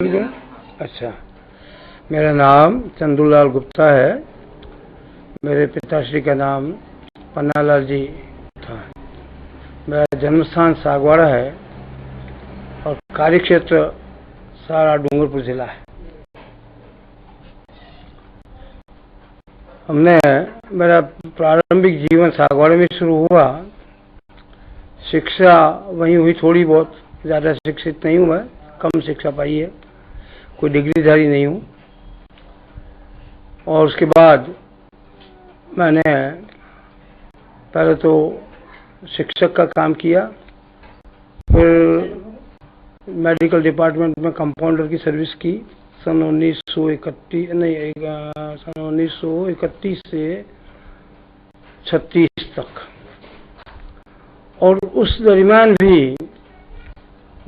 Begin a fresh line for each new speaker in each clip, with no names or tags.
अच्छा, मेरा नाम चंदूलाल गुप्ता है। मेरे पिताश्री का नाम पन्नालाल जी था। मेरा जन्म स्थान सागवाड़ा है और कार्य क्षेत्र सारा डूंगरपुर जिला है। मेरा प्रारंभिक जीवन सागवाड़े में शुरू हुआ। शिक्षा वहीं हुई, थोड़ी बहुत, ज़्यादा शिक्षित नहीं हूँ मैं, कम शिक्षा पाई है, कोई डिग्रीधारी नहीं हूँ। और उसके बाद मैंने पहले तो शिक्षक का काम किया, फिर मेडिकल डिपार्टमेंट में कंपाउंडर की सर्विस की सन 1931 से 36 तक। और उस दरमियान भी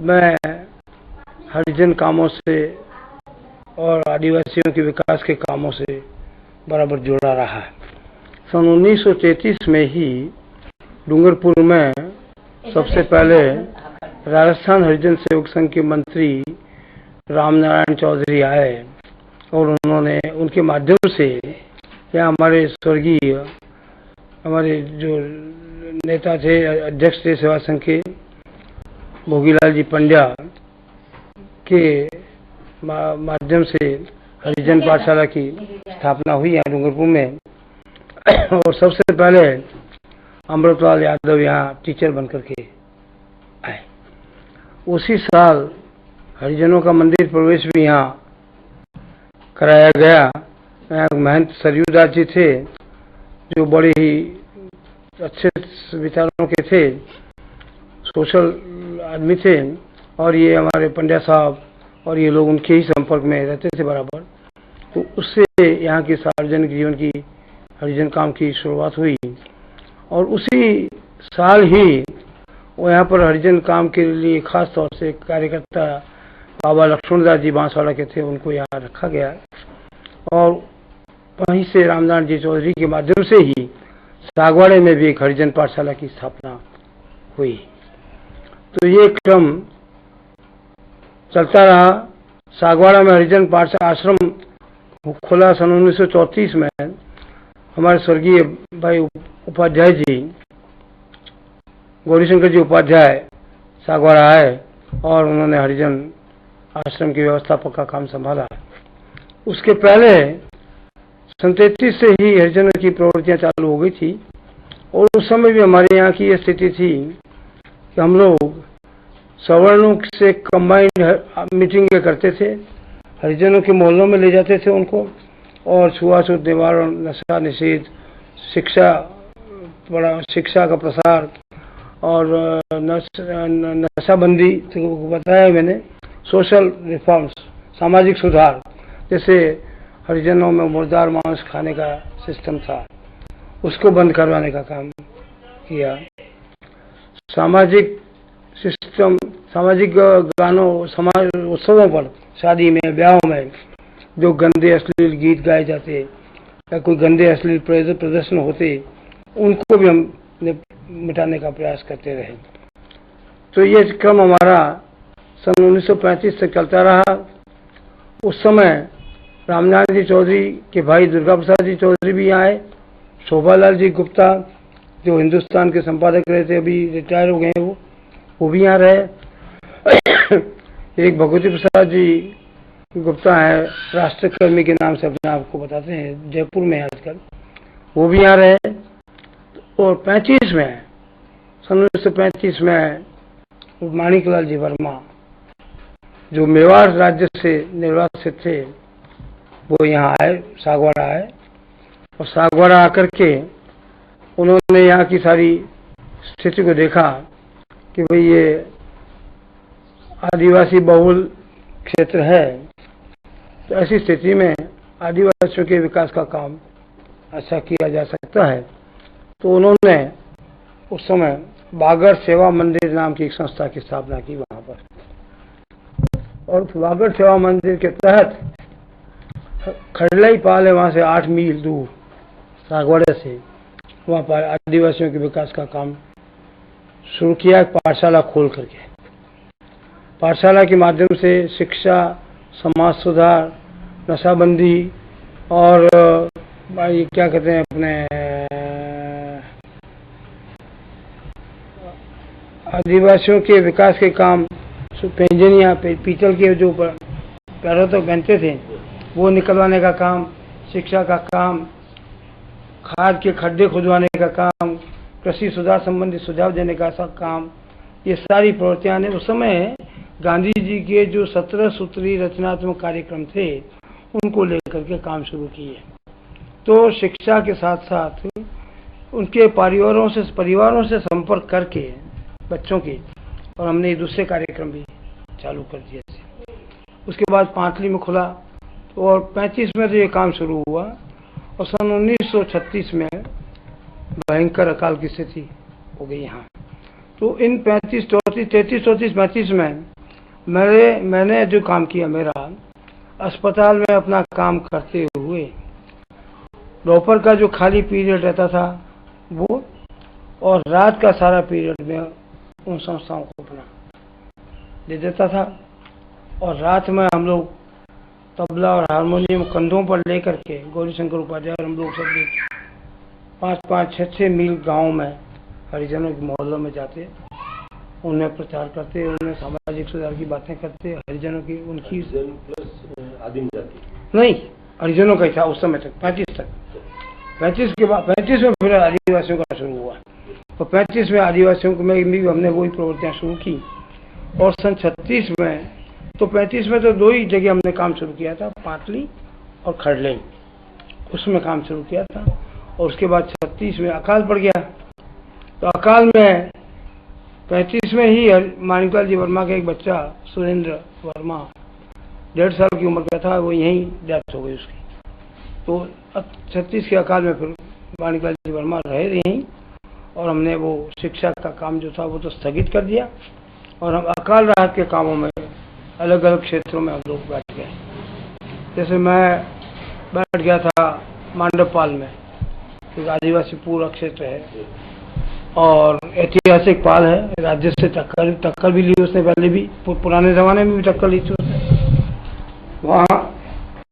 मैं हरिजन कामों से और आदिवासियों के विकास के कामों से बराबर जुड़ा रहा है। सन 1933 में ही डूंगरपुर में सबसे पहले राजस्थान हरिजन सेवक संघ के मंत्री रामनारायण चौधरी आए और उन्होंने उनके माध्यम से या हमारे स्वर्गीय हमारे जो नेता थे, अध्यक्ष थे सेवा संघ के, भोगीलाल जी पंड्या के माध्यम से हरिजन पाठशाला की स्थापना हुई यहाँ डूंगरपुर में। और सबसे पहले अमृतलाल यादव यहाँ टीचर बनकर के आए। उसी साल हरिजनों का मंदिर प्रवेश भी यहाँ कराया गया। यहाँ महंत सरयूदास जी थे जो बड़े ही अच्छे विचारों के थे, सोशल आदमी थे, और ये हमारे पंड्या साहब और ये लोग उनके ही संपर्क में रहते थे बराबर। तो उससे यहाँ की सार्वजनिक जीवन की हरिजन काम की शुरुआत हुई। और उसी साल ही वो यहाँ पर हरिजन काम के लिए खास तौर से कार्यकर्ता बाबा लक्ष्मणदास जी बांसवाड़ा के थे, उनको यहाँ रखा गया। और वहीं से रामनारायण जी चौधरी के माध्यम से ही सागवाड़े में भी एक हरिजन पाठशाला की स्थापना हुई। तो ये क्रम चलता रहा। सागवाड़ा में हरिजन पाठशाला आश्रम खुला सन 1934 में। हमारे स्वर्गीय भाई उपाध्याय जी, गौरीशंकर जी उपाध्याय सागवाड़ा आए और उन्होंने हरिजन आश्रम की व्यवस्थापक का काम संभाला। उसके पहले सन 33 से ही हरिजनों की प्रवृत्तियां चालू हो गई थी। और उस समय भी हमारे यहाँ की यह स्थिति थी कि हम लोग सवर्णों से कंबाइंड मीटिंगें करते थे, हरिजनों के मोहल्लों में ले जाते थे उनको, और छुआछूत निवारण, नशा निषेध, शिक्षा का प्रसार और नशाबंदी बताया मैंने, सोशल रिफॉर्म्स, सामाजिक सुधार, जैसे हरिजनों में मुर्दार मांस खाने का सिस्टम था, उसको बंद करवाने का काम किया। सामाजिक सिस्टम, सामाजिक गानों, समाज उत्सवों पर, शादी में, ब्याहों में जो गंदे अश्लील गीत गाए जाते या कोई गंदे अश्लील प्रदर्शन होते, उनको भी हम मिटाने का प्रयास करते रहे। तो ये क्रम हमारा सन 1935 तक चलता रहा। उस समय रामनारायण जी चौधरी के भाई दुर्गा प्रसाद जी चौधरी भी यहाँ आए, शोभालाल जी गुप्ता जो हिंदुस्तान के संपादक रहे थे, अभी रिटायर हो गए, वो भी यहाँ रहे। एक भगवती प्रसाद जी गुप्ता है, राष्ट्रकर्मी के नाम से अपने आप को बताते हैं, जयपुर में आजकल, वो भी यहाँ रहे। और 35 में, सन 1935 में माणिकलाल जी वर्मा जो मेवाड़ राज्य से निर्वासित थे, वो यहाँ आए, सागवाड़ा आए। और सागवाड़ा आकर के उन्होंने यहाँ की सारी स्थिति को देखा कि भाई ये आदिवासी बहुल क्षेत्र है, तो ऐसी स्थिति में आदिवासियों के विकास का काम अच्छा किया जा सकता है। तो उन्होंने उस समय बागर सेवा मंदिर नाम की एक संस्था की स्थापना की वहाँ पर। और बागर सेवा मंदिर के तहत खड़लाई पाल है, वहाँ से 8 मील दूर सागवाड़े से, वहाँ पर आदिवासियों के विकास का काम शुरू किया, पाठशाला खोल करके। पाठशाला के माध्यम से शिक्षा, समाज सुधार, नशाबंदी और ये क्या कहते हैं अपने आदिवासियों के विकास के काम, पेंजनिया पीतल के जो पैरों तक बनते थे वो निकलवाने का काम, शिक्षा का काम, खाद के खड्डे खुदवाने का काम, कृषि सुधार संबंधी सुझाव देने का सब काम, ये सारी प्रवृत्तियां ने उस समय गांधी जी के जो 17 सूत्री रचनात्मक कार्यक्रम थे उनको लेकर के काम शुरू किए। तो शिक्षा के साथ साथ उनके परिवारों से संपर्क करके बच्चों के, और हमने ये दूसरे कार्यक्रम भी चालू कर दिए थे। उसके बाद पांचली में खुला और 35 में तो ये काम शुरू हुआ और सन 1936 में भयंकर अकाल की स्थिति हो गई यहाँ। तो इन 35 में मैंने जो काम किया, मेरा अस्पताल में अपना काम करते हुए दोपहर का जो खाली पीरियड रहता था वो, और रात का सारा पीरियड में उन संस्थाओं को अपना दे देता था। और रात में हम लोग तबला और हारमोनियम कंधों पर लेकर के गौरीशंकर उपाध्याय और हम लोग सब 5-6 मील गांव में हरिजनों के मोहल्लों में जाते, उन्हें प्रचार करते, उन्हें सामाजिक सुधार की बातें करते, हरिजनों की उनकी
प्लस आदिम जाति
नहीं, हरिजनों का ही था उस समय तक, 35 तक। 35 के बाद 35 में फिर आदिवासियों का शुरू हुआ, तो 35 में आदिवासियों में भी हमने वही प्रवृत्तियां शुरू की। और सन 36 में, तो 35 में तो 2 ही जगह हमने काम शुरू किया था, पाटली और खड़ले, उसमें काम शुरू किया था। और उसके बाद 36 में अकाल पड़ गया, तो अकाल में 35 में ही माणिकलाल जी वर्मा का एक बच्चा सुरेंद्र वर्मा 1.5 साल की उम्र का था, वो यहीं डेथ हो गई उसकी। तो 36 के अकाल में फिर माणिकलाल जी वर्मा रहे यहीं, और हमने वो शिक्षा का काम जो था वो तो स्थगित कर दिया, और हम अकाल राहत के कामों में अलग अलग क्षेत्रों में हम लोग बैठ गए। जैसे मैं बैठ गया था मांडवपाल में, एक आदिवासी पूरा क्षेत्र है और ऐतिहासिक पाल है, राज्य से टक्कर भी ली उसने, पहले भी पुराने जमाने में भी टक्कर ली थी उसने वहाँ।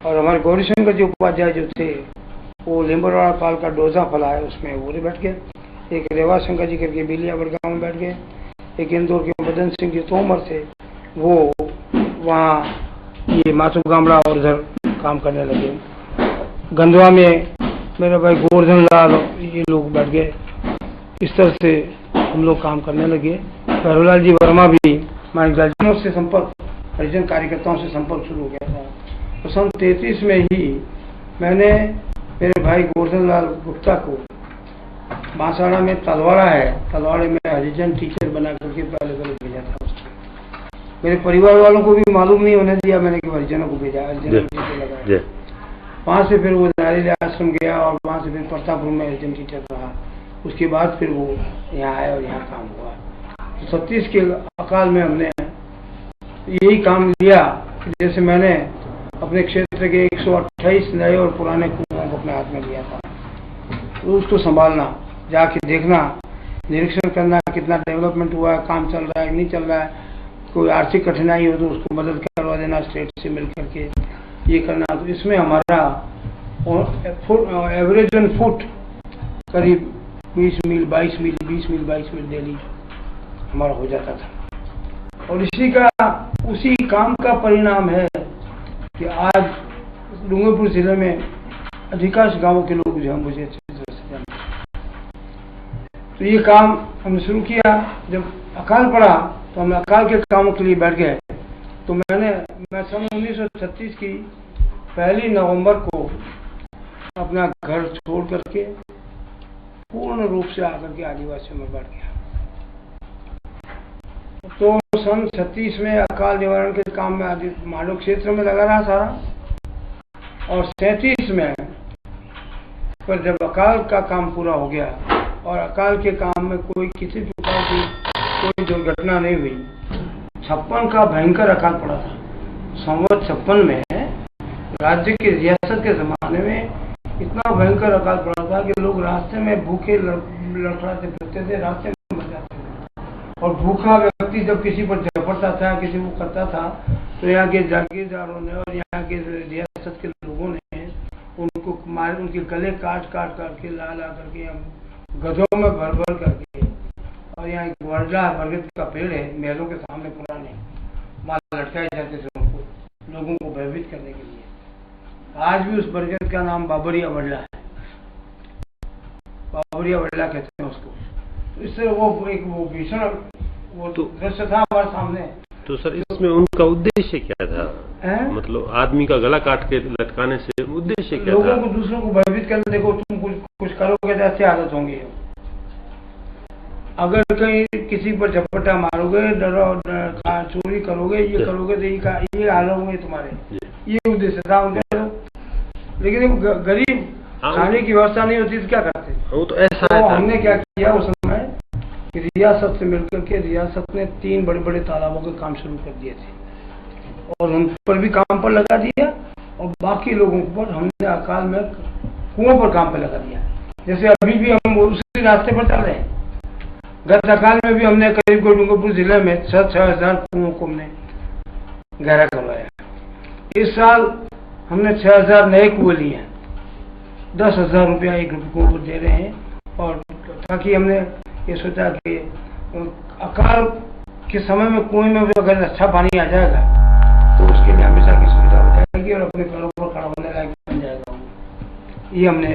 और हमारे गौरीशंकर जी उपाध्याय जो थे वो लिम्बरवाड़ा पाल का डोजा फला है उसमें वो बैठ गए, एक रेवा शंकर जी करके बिलियागढ़ गाँव में बैठ गए, एक इंदौर के मदन सिंह जी तोमर थे वो वहाँ ये माथु गामड़ा और इधर काम करने लगे। गंधवा में मेरा भाई गोवर्धन लाल ये लोग बैठ गए, इस तरह से हम लोग काम करने लगे। भैरवलाल जी वर्मा भी माणिकलाल जी से संपर्क, हरिजन कार्यकर्ताओं से संपर्क शुरू हो गया था। तो सन 33 में ही मैंने मेरे भाई गोवर्धन लाल गुप्ता को बांसवाड़ा में तलवाड़ा है, तलवाड़े में हरिजन टीचर बना करके पहले भेजा था उसने। मेरे परिवार वालों को भी मालूम नहीं होने दिया मैंने कि हरिजनों को भेजा, हरिजन टीचर लगाया। वहाँ से फिर वो नारियल आश्रम गया और वहाँ से फिर प्रतापपुर में हरिजन टीचर रहा। उसके बाद फिर वो यहाँ आया और यहाँ काम हुआ। तो 36 के अकाल में हमने यही काम लिया, जैसे मैंने अपने क्षेत्र के 128 नए और पुराने कुओं को अपने हाथ में लिया था, तो उसको संभालना, जाके देखना, निरीक्षण करना कितना डेवलपमेंट हुआ है, काम चल रहा है नहीं चल रहा है, कोई आर्थिक कठिनाई हो तो उसको मदद करवा देना स्टेट से मिल करके, ये करना। तो इसमें हमारा एवरेज ऑन फुट करीब 20 मील 22 मील डेली हमारा हो जाता था। और उसी काम का परिणाम है कि आज डूंगरपुर जिले में अधिकांश गांवों के लोग जो हम मुझे अच्छी तरह से जानते हैं। तो ये काम हमने शुरू किया। जब अकाल पड़ा तो हम अकाल के कामों के लिए बैठ गए। तो मैं सन 1936 की 1 नवंबर को अपना घर छोड़ करके पूर्ण रूप से आकर के आदिवासियों में बैठ गया। तो सन 36 में अकाल निवारण के काम में मानव क्षेत्र में लगा रहा सारा, और 37 में पर जब अकाल का काम पूरा हो गया और अकाल के काम में कोई किसी प्रकार की कोई दुर्घटना नहीं हुई, 56 का भयंकर अकाल पड़ा था। संवत 56 में राज्य की रियासत के जमाने में इतना भयंकर अकाल पड़ा था कि लोग रास्ते में भूखे लड़खड़ाते फिरते थे, रास्ते में मर जाते थे। और भूखा व्यक्ति जब किसी पर झपटता था, किसी को करता था, तो यहाँ के जागीरदारों ने और यहाँ के रियासत के लोगों ने उनको मार, उनके गले काट काट करके ला करके हम गधों में भर भर करके, और यहाँ एक वर्ला बरगद का पेड़ है महलों के सामने पुराने, वहाँ लटकाए जाते थे उनको, लोगों को भयभीत करने के लिए। आज भी उस बरगद का नाम बाबरिया वडला है, बाबरिया वडला कहते हैं उसको। तो इससे वो एक वो भीषण वो दृश्य था हमारे सामने।
तो सर इसमें उनका उद्देश्य क्या था? मतलब आदमी का गला काट के लटकाने से उद्देश्य क्या था?
लोगों को, दूसरों को भयभीत करने, देखो तुम कुछ करोगे तो ऐसी आदत होंगी। अगर कहीं किसी पर झपट्टा मारोगे, चोरी करोगे, ये करोगे तो ये हाल होंगे तुम्हारे, ये उद्देश्य था उनका। लेकिन गरीब खाने की व्यवस्था नहीं होती तो क्या करते?
वो तो ऐसा
तो हमने क्या किया उस समय, रियासत से मिलकर के रियासत ने 3 बड़े बड़े तालाबों के काम शुरू कर दिए थे और उन पर भी काम पर लगा दिया, और बाकी लोगों पर हमने अकाल में कुओं पर काम पर लगा दिया। जैसे अभी भी हम उसी रास्ते पर चल रहे हैं। गत अकाल में भी हमने करीब डूंगरपुर जिले में 6,000 कुओं को हमने गहरा करवाया। इस साल हमने 6,000 नए कुएं लिए हैं, 10,000 रुपया एक कुओं को दे रहे हैं। और ताकि हमने ये सोचा कि अकाल के समय में कुएं में अगर अच्छा पानी आ जाएगा तो उसके लिए हमेशा की सुविधा हो जाएगी और अपने पैरों पर खड़ा होने लायक बन जाएगा। ये हमने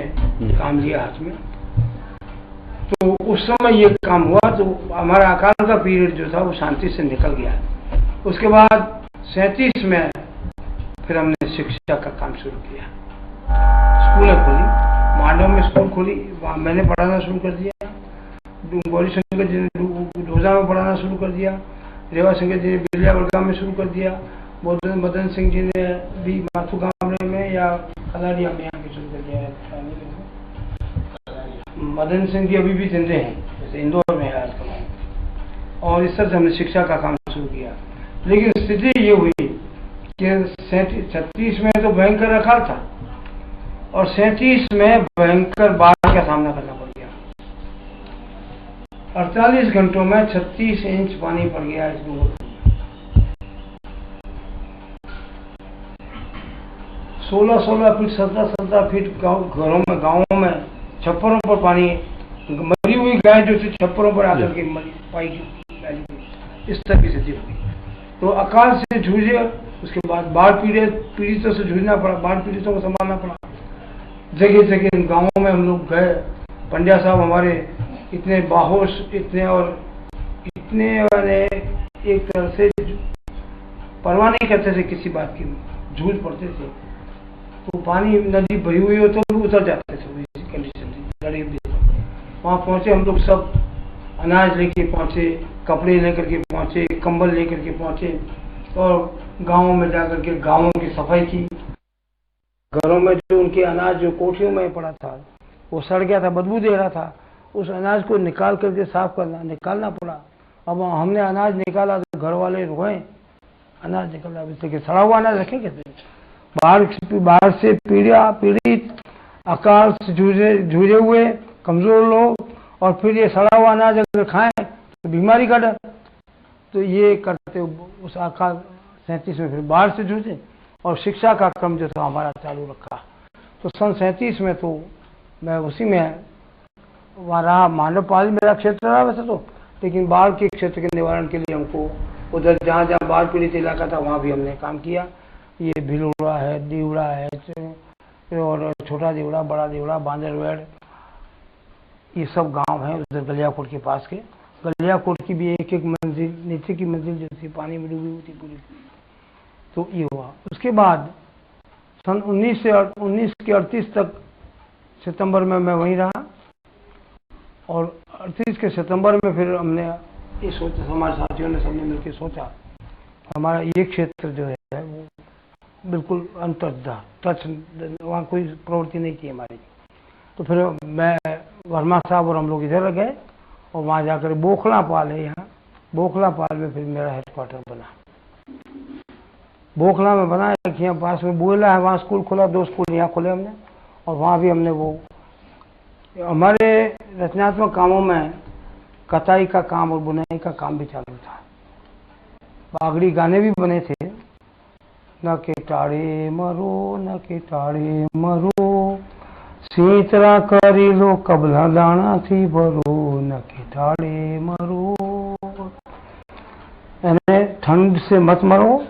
काम लिया हाथ में। तो उस समय ये काम हुआ तो हमारा अकाल का पीरियड जो था वो शांति से निकल गया। उसके बाद 37 में फिर हमने शिक्षा का काम शुरू किया। स्कूलें खोली, मांडव में स्कूल खोली, वहाँ मैंने पढ़ाना शुरू कर दिया। गौरी शंकर जी ने ढोजा में पढ़ाना शुरू कर दिया, रेवा शंकर जी ने बिलिया बड़गाम में शुरू कर दिया, मदन सिंह जी ने भी माथू गामरे में या खलारिया में यहाँ के शुरू कर दिया है। मदन सिंह जी अभी भी जिंदे हैं, जैसे इंदौर में है आजकल। और इस तरह से हमने शिक्षा का काम शुरू किया। लेकिन स्थिति ये हुई कि 36 में तो भयंकर अकाल था और 37 में भयंकर बाढ़ का सामना करना पड़ गया। 48 घंटों में 36 इंच पानी पड़ गया इस डूंगरपुर में। 16-16 फीट 17-17 फीट गाँवों में छप्परों पर पानी, मरी हुई गाय जो थी छप्परों पर आकर के पाई गई। इस तरह की स्थिति हुई। तो अकाल से जूझे, उसके बाद बाढ़ पीड़ितों से जूझना पड़ा, बाढ़ पीड़ितों को संभालना पड़ा। जगह जगह गाँवों में हम लोग गए। पंड्या साहब हमारे इतने बाहोश, इतने एक तरह से परवाह नहीं करते थे किसी बात की, जूझ पड़ते थे। तो पानी नदी भरी हुई हो तो भी उतर जाते थे, कंडीशन थी, लड़े भी। वहाँ पहुँचे हम लोग, सब अनाज लेके पहुँचे, कपड़े लेकर के पहुँचे, कंबल लेकर के पहुँचे और गाँवों में जाकर के गाँवों की सफाई की। घरों में जो उनके अनाज जो कोठियों में पड़ा था वो सड़ गया था, बदबू दे रहा था, उस अनाज को निकाल करके साफ निकालना पड़ा। अब हमने अनाज निकाला तो घर वाले रोए, अनाज निकाला, इसलिए सड़ा हुआ अनाज रखे कहते। बाढ़ से पीड़ित, अकाल से जूझे हुए कमजोर लोग, और फिर ये सड़ा हुआ अनाज अगर खाएं तो बीमारी का डर। तो ये करते उस अकाल 37 में फिर बाढ़ से जूझे और शिक्षा का क्रम जो था हमारा चालू रखा। तो सन 37 में तो मैं उसी में वहाँ रहा। मानवपाल मेरा क्षेत्र रहा वैसे तो, लेकिन बाढ़ के क्षेत्र के निवारण के लिए हमको उधर जहाँ जहाँ बाढ़ पीड़ित इलाका था वहाँ भी हमने काम किया। ये भिलुड़ा है, दीवड़ा है, और छोटा दीवड़ा, बड़ा दीवड़ा, बांदरवेड़, ये सब गांव हैं उधर गलियाकोट के पास के। गलियाकोट की भी एक मंजिल, नीचे की मंजिल जो थी पानी में डूबी हुई थी पूरी। तो ये हुआ। उसके बाद सन 19 के 38 तक सितंबर में मैं वहीं रहा, और 38 के सितंबर में फिर हमने ये सोचा, हमारे साथियों ने सबने मिलकर सोचा हमारा ये क्षेत्र जो है वो बिल्कुल अंतर्धा टच, वहाँ कोई प्रवृत्ति नहीं थी हमारी। तो फिर मैं, वर्मा साहब और हम लोग इधर गए और वहाँ जाकर बोखला पाल है, यहाँ बोखला पाल में फिर मेरा हेडक्वार्टर बना। बोखला में बना, एक यहाँ पास में बोला है, वहाँ स्कूल खोला, 2 स्कूल यहाँ खोले हमने, और वहाँ भी हमने वो हमारे रचनात्मक कामों में कताई का काम और बुनाई का काम भी चालू था। बागड़ी गाने भी बने थे न के टाड़े मरो, न के टाड़े मरो, सीतरा करी लो कबला दाना थी भरो, न के टाड़े मरो। यानी ठंड से मत मरो,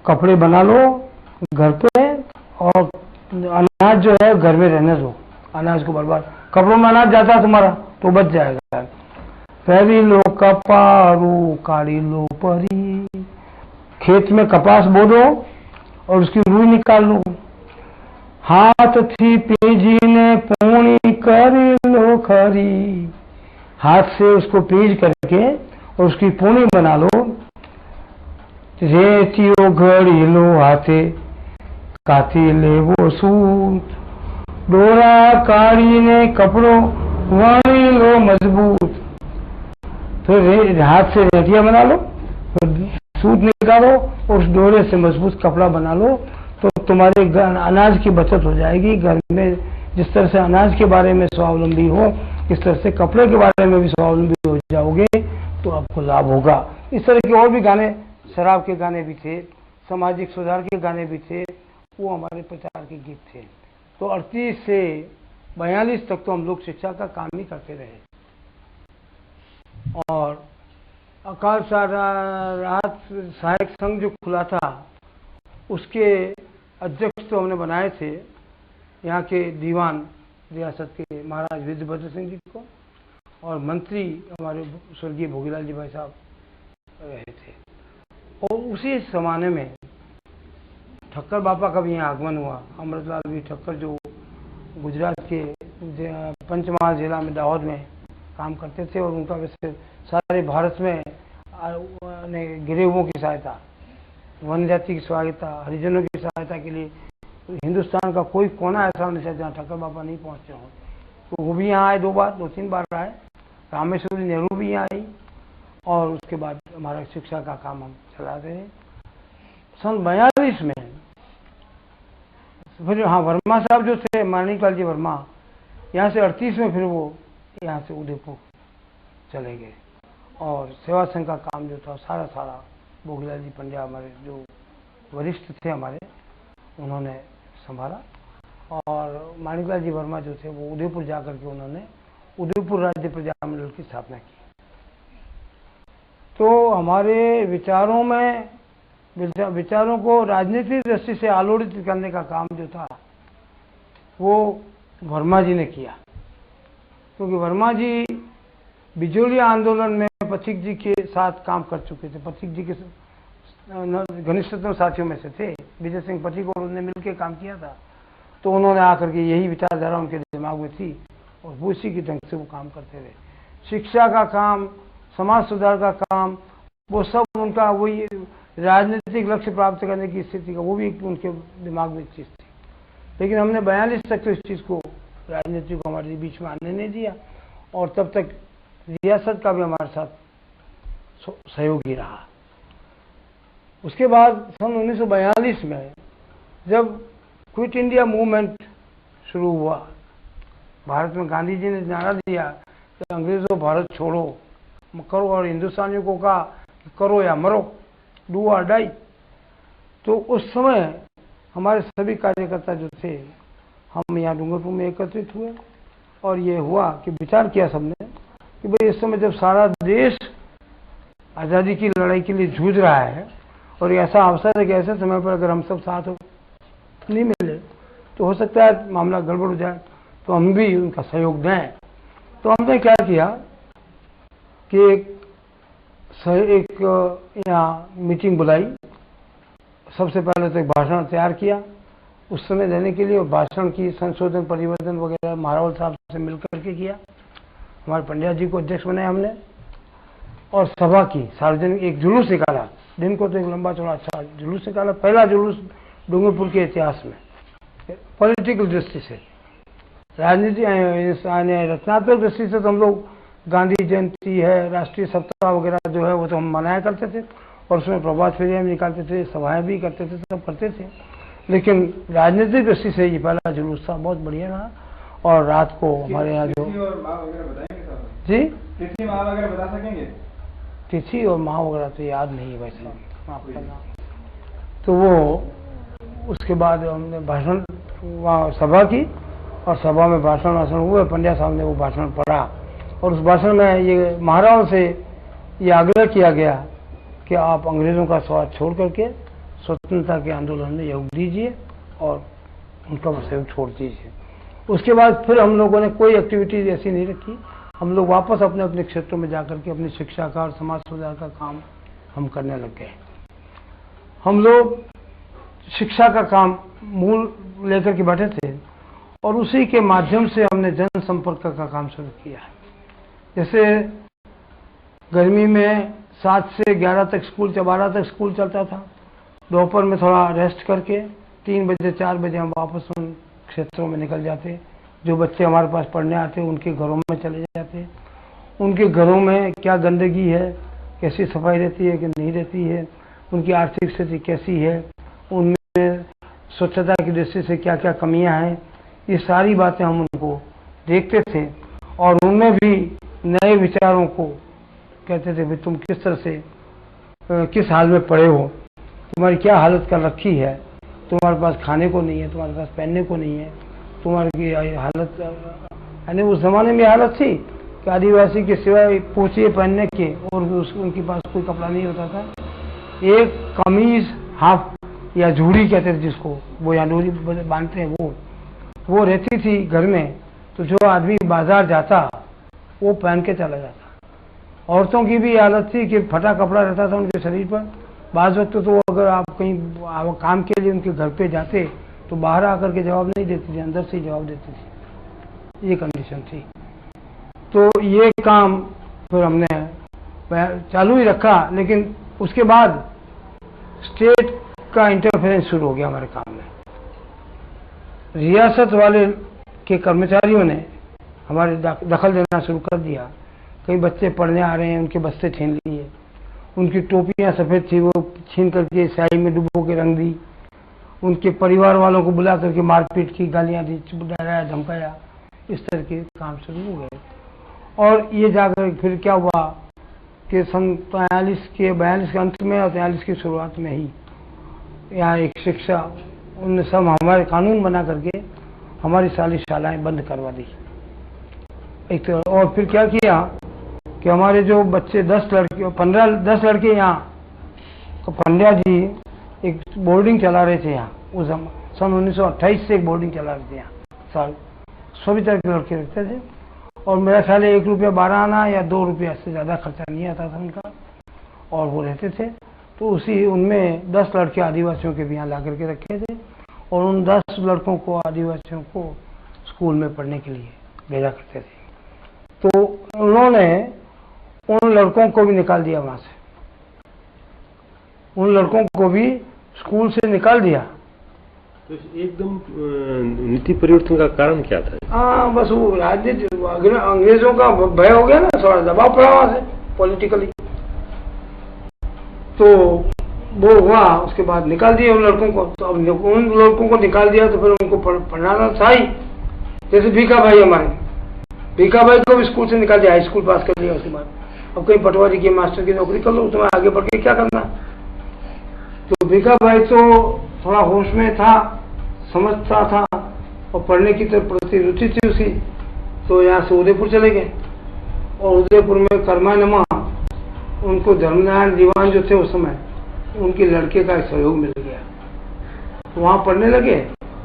कपड़े बना लो घर पे, और अनाज जो है घर में रहने दो, अनाज को बर्बाद, कपड़ों में अनाज जाता तुम्हारा तो बच जाएगा। पहली लो कपारू काढ़ी लो परी, खेत में कपास बो दो और उसकी रुई निकाल लो। हाथ थी पीजी ने पूनी कर लो खरी, हाथ से उसको पीज करके और उसकी पूनी बना लो। रेतियो घड़ी लो हाथे काती ले वो सूत, डोरा काढ़ी ने कपड़ों वाणी लो मजबूत। फिर हाथ से रेतिया बना लो, फिर सूत निकालो और उस डोरे से मजबूत कपड़ा बना लो, तो तुम्हारे अनाज की बचत हो जाएगी। घर में जिस तरह से अनाज के बारे में स्वावलंबी हो, इस तरह से कपड़े के बारे में भी स्वावलंबी हो जाओगे, तो आपको लाभ होगा। इस तरह के और भी गाने, शराब के गाने भी थे, सामाजिक सुधार के गाने भी थे, वो हमारे प्रचार के गीत थे। तो 38 से 42 तक तो हम लोग शिक्षा का काम ही करते रहे। और अकाल राहत सहायक संघ जो खुला था, उसके अध्यक्ष तो हमने बनाए थे यहाँ के दीवान रियासत के महाराज वीरभद्र सिंह जी को, और मंत्री हमारे स्वर्गीय भोगीलाल जी भाई साहब रहे थे। और उसी जमाने में ठक्कर बापा का भी यहाँ आगमन हुआ। अमृतलाल भी ठक्कर जो गुजरात के पंचमहाल जिला में दाहोद में काम करते थे, और उनका वैसे सारे भारत में गिरे हुओं की सहायता, वन जाति की सहायता, हरिजनों की सहायता के लिए हिंदुस्तान का कोई कोना ऐसा नहीं था जहाँ ठक्कर बाबा नहीं पहुँचे हों। तो वो भी यहाँ आए, 2-3 बार आए। रामेश्वरी नेहरू भी यहाँ आई, और उसके बाद हमारा शिक्षा का काम हम चला रहे हैं। सन 42 में फिर हाँ, वर्मा साहब जो थे, माणिकलाल जी वर्मा, यहाँ से 38 में फिर वो यहाँ से उदयपुर चले गए, और सेवा संघ का काम जो था सारा भोगीलाल जी पंड्या हमारे जो वरिष्ठ थे हमारे, उन्होंने संभाला। और माणिकलाल जी वर्मा जो थे वो उदयपुर जाकर के उन्होंने उदयपुर राज्य प्रजा मंडल की स्थापना की। तो हमारे विचारों को राजनीतिक दृष्टि से आलोड़ित करने का काम जो था वो वर्मा जी ने किया, क्योंकि वर्मा जी बिजोलिया आंदोलन में पथिक जी के साथ काम कर चुके थे। पथिक जी के घनिष्ठतम साथियों में से थे विजय सिंह पथिक, और उन्होंने मिलकर काम किया था। तो उन्होंने आकर के यही विचारधारा उनके दिमाग में थी, और वो इसी के ढंग से वो काम करते रहे। शिक्षा का काम, समाज सुधार का काम, वो सब उनका वही राजनीतिक लक्ष्य प्राप्त करने की स्थिति का, वो भी उनके दिमाग में चीज़ थी। लेकिन हमने 42 तक तो इस चीज़ को, राजनीति को हमारे बीच में आने नहीं दिया, और तब तक रियासत का भी हमारे साथ सहयोगी रहा। उसके बाद सन 1942 में जब क्विट इंडिया मूवमेंट शुरू हुआ, भारत में गांधी जी ने नारा दिया कि अंग्रेजों भारत छोड़ो करो, और हिंदुस्तानियों को कहा कि करो या मरो, डू और डाई। तो उस समय हमारे सभी कार्यकर्ता जो थे, हम यहाँ डूंगरपुर में एकत्रित हुए, और ये हुआ कि विचार किया सबने कि भाई इस समय जब सारा देश आज़ादी की लड़ाई के लिए जूझ रहा है, और ऐसा अवसर है कि ऐसे समय पर अगर हम सब साथ नहीं मिले तो हो सकता है मामला गड़बड़ हो जाए, तो हम भी उनका सहयोग दें। तो हमने क्या किया कि एक यहाँ मीटिंग बुलाई। सबसे पहले तो एक भाषण तैयार किया उस समय देने के लिए, और भाषण की संशोधन परिवर्तन वगैरह महारावल साहब से मिलकर के किया। हमारे पंड्या जी को अध्यक्ष बनाया हमने, और सभा की सार्वजनिक एक जुलूस निकाला। दिन को तो एक लंबा चौड़ा अच्छा जुलूस निकाला, पहला जुलूस डूंगरपुर के इतिहास में पॉलिटिकल दृष्टि से। राजनीति रचनात्मक दृष्टि से तो हम लोग गांधी जयंती है, राष्ट्रीय सप्ताह वगैरह जो है वो तो हम मनाया करते थे, और उसमें प्रभात फेरियाँ भी निकालते थे, सभाएं भी करते थे, सब करते थे। लेकिन राजनीतिक दृष्टि से ये पहला जुलूस था, बहुत बढ़िया रहा। और रात को हमारे यहाँ जो जी
तिथि माह वगैरह बता सकेंगे?
तिथि और माह वगैरह तो याद नहीं है वैसे, माफ करना। तो वो उसके बाद हमने भाषण वहाँ सभा की और सभा में भाषण हुए। पंड्या साहब ने वो भाषण पढ़ा और उस भाषण में ये महाराज से ये आग्रह किया गया कि आप अंग्रेज़ों का स्वाद छोड़ करके स्वतंत्रता के आंदोलन में योग दीजिए और उनका सहयोग छोड़ दीजिए। उसके बाद फिर हम लोगों ने कोई एक्टिविटीज ऐसी नहीं रखी। हम लोग वापस अपने अपने क्षेत्रों में जाकर के अपनी शिक्षा का और समाज सुधार का काम हम करने लग गए। हम लोग शिक्षा का काम मूल लेकर के बैठे थे और उसी के माध्यम से हमने जन संपर्क का काम शुरू किया। जैसे गर्मी में 7 से 11 तक स्कूल 12 तक स्कूल चलता था। दोपहर में थोड़ा रेस्ट करके 3 बजे 4 बजे हम वापस उन क्षेत्रों में निकल जाते। जो बच्चे हमारे पास पढ़ने आते उनके घरों में चले जाते। उनके घरों में क्या गंदगी है, कैसी सफाई रहती है कि नहीं रहती है, उनकी आर्थिक स्थिति कैसी है, उनमें स्वच्छता की दृष्टि से क्या क्या कमियां हैं, ये सारी बातें हम उनको देखते थे और उनमें भी नए विचारों को कहते थे, भाई तुम किस तरह से किस हाल में पड़े हो, तुम्हारी क्या हालत कर रखी है, तुम्हारे पास खाने को नहीं है, तुम्हारे पास पहनने को नहीं है, तुम्हारी हालत यानी उस जमाने में हालत थी कि आदिवासी के सिवाय पोछे पहनने के और उनके पास कोई कपड़ा नहीं होता था। एक कमीज हाफ या झूड़ी कहते थे जिसको, वो या डोरी बांधते हैं, वो रहती थी घर में। तो जो आदमी बाजार जाता वो पहन के चला जाता। औरतों की भी हालत थी कि फटा कपड़ा रहता था उनके शरीर पर। बाज़ वक्त तो अगर आप कहीं काम के लिए उनके घर पे जाते तो बाहर आकर के जवाब नहीं देती थी, अंदर से ही जवाब देती थी। ये कंडीशन थी। तो ये काम फिर हमने चालू ही रखा, लेकिन उसके बाद स्टेट का इंटरफेरेंस शुरू हो गया हमारे काम में। रियासत वाले के कर्मचारियों ने हमारे दखल देना शुरू कर दिया। कई बच्चे पढ़ने आ रहे हैं, उनके बस्ते छीन लिए, उनकी टोपियां सफ़ेद थी वो छीन करके स्याही में डुबो के रंग दी, उनके परिवार वालों को बुला करके मारपीट की, गालियां दी, डराया धमकाया, इस तरह के काम शुरू हो गए। और ये जाकर फिर क्या हुआ कि सन 42 के अंत में और 43 की शुरुआत में ही यहाँ एक शिक्षा उनने सब हमारे कानून बना करके हमारी सारी शालाएं बंद करवा दी एक तो। और फिर क्या किया कि हमारे जो बच्चे 10 लड़के यहाँ तो पंड्या जी एक बोर्डिंग चला रहे थे यहाँ उस सन 1928 से एक बोर्डिंग चला रहे थे यहाँ साल। सभी तरह के लड़के रखते थे और मेरा ख्याल 1 रुपया 12 आना या 2 रुपया से ज़्यादा खर्चा नहीं आता था उनका, और वो रहते थे। तो उसी उनमें 10 लड़के आदिवासियों के भी यहाँ ला करके रखे थे और उन 10 लड़कों को आदिवासियों को स्कूल में पढ़ने के लिए भेजा करते थे। तो उन्होंने उन लड़कों को भी निकाल दिया वहाँ से, उन लड़कों को भी स्कूल से निकाल दिया।
तो एकदम नीति परिवर्तन का कारण क्या था?
हाँ, बस वो राजनीति अंग्रेजों का भय हो गया ना, थोड़ा दबाव पड़ा वहाँ से पॉलिटिकली, तो वो हुआ। उसके बाद निकाल दिया उन लड़कों को। तो अब उन लड़कों को निकाल दिया तो फिर उनको पढ़ाना था ही। जैसे भीखा भाई, हमारे भीखा भाई को भी स्कूल से निकाल दिया, हाई स्कूल पास कर लिया। उसके बाद अब कहीं पटवारी की मास्टर की नौकरी कर लो, तुम्हें आगे बढ़ के क्या करना। तो भीखा भाई तो थोड़ा होश में था, समझता था और पढ़ने की तरफ प्रति रुचि थी उसकी। तो यहाँ से उदयपुर चले गए और उदयपुर में कर्मानमा उनको धर्मनारायण दीवान जो थे उस समय, उनके लड़के का सहयोग मिल गया, तो वहाँ पढ़ने लगे।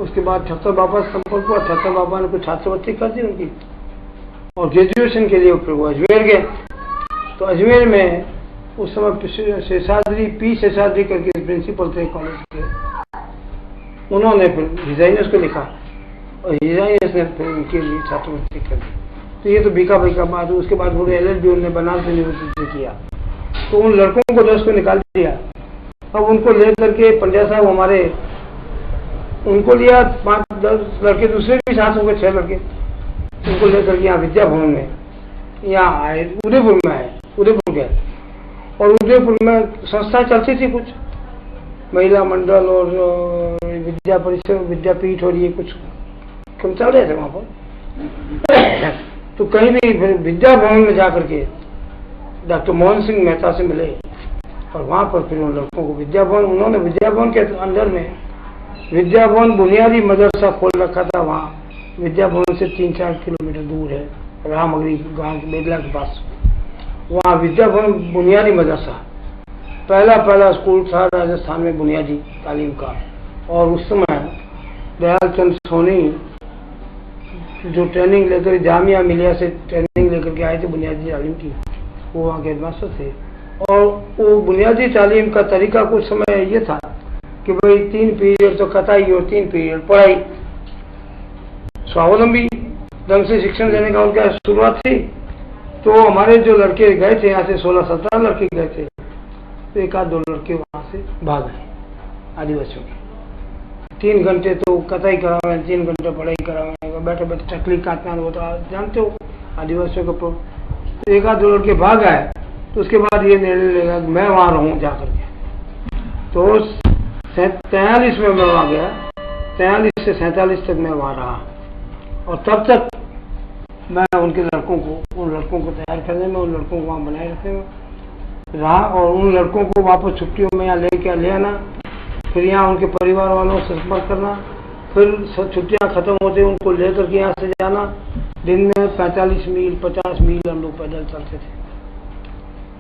उसके बाद ठक्कर बाबा से संपर्क हुआ, ठक्कर बाबा ने कुछ छात्रवृत्ति कर दी उनकी और ग्रेजुएशन के लिए फिर वो अजमेर गए। तो अजमेर में उस समय शेषाद्री पी शेषाद्री करके प्रिंसिपल थे कॉलेज के, उन्होंने फिर हिजाइनस को लिखा और हिजाइनस ने फिर उनके लिए छात्रवृत्ति कर दी। तो ये तो भीखा भाई का बात। उसके बाद वो LLB उन्होंने बनारस यूनिवर्सिटी से किया। तो उन लड़कों को 10 को निकाल दिया। अब उनको लेकर के पंड्या साहब हमारे, उनको लिया 5-10 लड़के, दूसरे भी साथ हो गए 6 लड़के, उनको लेकर के यहाँ विद्या भवन में यहाँ आए, उदयपुर में आए, उदयपुर गए। और उदयपुर में संस्था चलती थी कुछ, महिला मंडल और विद्या परिषद, विद्यापीठ और ये कुछ कम चल रहे थे वहाँ पर। तो कहीं भी फिर विद्या भवन में जाकर के डॉक्टर मोहन सिंह मेहता से मिले और वहाँ पर फिर उन लड़कों को विद्याभवन, उन्होंने विद्याभवन के अंदर में विद्याभवन बुनियादी मदरसा खोल रखा था। वहाँ विद्याभवन से 3-4 किलोमीटर दूर है, रामगढ़ी गांव बेदला के पास। वहाँ विद्याभवन बुनियादी मदरसा पहला स्कूल था राजस्थान में बुनियादी तालीम का। और उस समय दयाल चंद सोनी जो ट्रेनिंग लेकर जामिया मिलिया से ट्रेनिंग लेकर के आए थे बुनियादी तालीम की, वो वहाँ के हेडमास्टर थे। और वो बुनियादी तालीम का तरीका कुछ समय ये था कि भाई 3 पीरियड तो कताई और 3 पीरियड पढ़ाई। स्वावलंबी ढंग से शिक्षण देने का उनका शुरुआत थी। तो हमारे जो लड़के गए थे यहाँ से 16-17 लड़के गए थे, तो 1-2 लड़के वहाँ से भाग गए आदिवासियों के। 3 घंटे तो कताई करावे, 3 घंटे पढ़ाई करावे, बैठे बैठे चकली काटना होता, जानते हो आदिवासियों का। तो 1-2 लड़के भाग आए। तो उसके बाद ये निर्णय लेगा कि मैं वहाँ रहूँ जा करके। तो 43 में मैं वहाँ गया, 43 से 47 तक मैं वहाँ रहा। और तब तक मैं उन लड़कों को तैयार करने में, उन लड़कों को वहाँ बनाए रखने में रहा। और उन लड़कों को वापस छुट्टियों में यहाँ ले आना, फिर यहाँ उनके परिवार वालों से संपर्क करना, फिर छुट्टियाँ खत्म होते उनको लेकर के यहाँ से जाना। दिन में 45 मील 50 मील हम लोग पैदल चलते थे।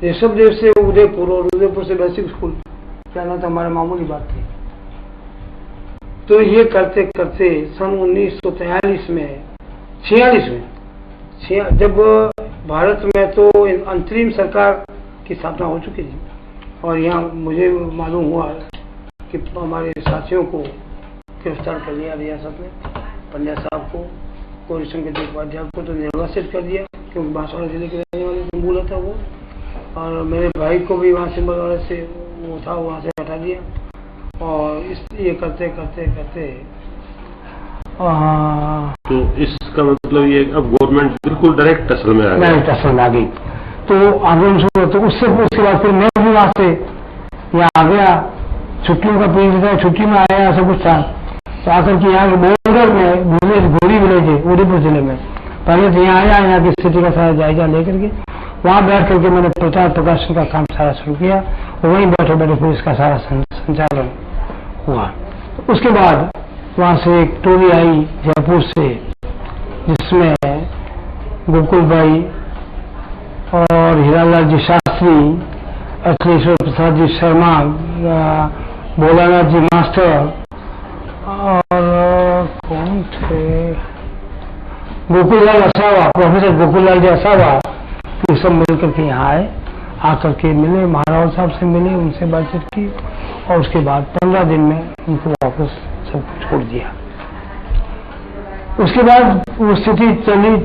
ऋषभदेव से उदयपुर और उदयपुर से बेसिक स्कूल जाना तो हमारे मामूली बात थी। तो ये करते करते सन 1946 में जब भारत में तो अंतरिम सरकार की स्थापना हो चुकी थी, और यहाँ मुझे मालूम हुआ कि हमारे साथियों को गिरफ्तार कर लिया रियासत में। पंड्या साहब को, गौरीशंकर उपाध्याय को तो निर्वासित कर दिया, क्योंकि बांसवाड़ा जिले के रहने वाले से मूल था वो। और मेरे भाई को भी वहाँ सिंबलवाड़ा से वो था, वहाँ से हटा दिया। और ये करते करते
तो इसका मतलब ये अब गवर्नमेंट बिल्कुल डायरेक्ट असल में आ गई।
तो आगे तो उसके बाद फिर मैं भी वहाँ से यहाँ आ गया। छुट्टियों का पीरियड था, छुट्टी में आया, सब कुछ था। तो आकर के यहाँ के बॉर्डर में घोरी विलेज है उदयपुर जिले में, पहले तो यहाँ आया, यहाँ की स्थिति का सारा जायजा लेकर के वहाँ बैठ करके मैंने प्रचार प्रकाशन का काम सारा शुरू किया। और वहीं बैठे बैठे फिर इसका सारा संचालन हुआ। उसके बाद वहाँ से एक टोली आई जयपुर से, जिसमें गोकुल भाई और हीरालाल जी शास्त्री, अखिलेश्वर प्रसाद जी शर्मा, भोलानाथ जी मास्टर और कौन थे, गोकुललाल असावा, प्रोफेसर गोकुललाल जी असावा, ये सब मिलकर के यहाँ आए। आकर के मिले, महाराव साहब से मिले, उनसे बातचीत की। और उसके बाद 15 दिन में उनको वापस सब छोड़ दिया। उसके बाद वो स्थिति चली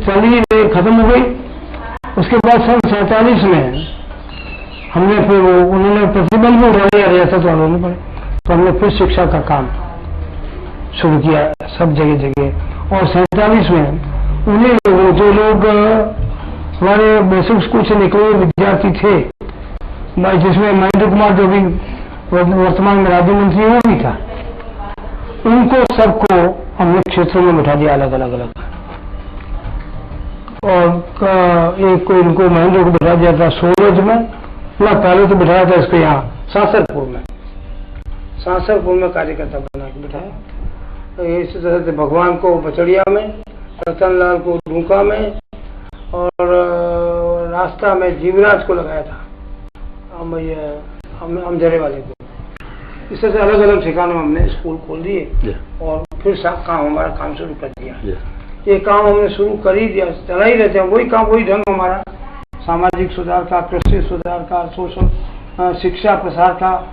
खत्म हो गई। उसके बाद सन 47 में हमने फिर उन्होंने प्रतिबंध भी उठा लिया रियासत वालों ने, तो हमने फिर शिक्षा का काम शुरू किया सब जगह। और 47 में उन्हीं लोगों, जो लोग हमारे बेसिक स्कूल से निकले हुए विद्यार्थी थे, जिसमें महेंद्र कुमार जो भी वर्तमान में राज्य मंत्री वो भी था, उनको सबको हमने क्षेत्रों में बिठा दिया अलग अलग। और एक को इनको महेंद्र को बिठा दिया था सोलज में, ना पहले तो बिठाया था इसको यहाँ सासरपुर में कार्यकर्ता बना के बिठाया। तो इसी तरह से भगवान को बचड़िया में, रतनलाल को डूका में, और रास्ता में जीवराज को लगाया था, अमजरे वाले को। इस तरह से अलग अलग ठिकानों में हमने स्कूल खोल दिए। और फिर हमारा काम शुरू कर दिया। ये काम हमने शुरू कर ही दिया, चला ही रहते हैं वही काम, वही ढंग हमारा, सामाजिक सुधार का, कृषि सुधार का, सोशल शिक्षा प्रसार का,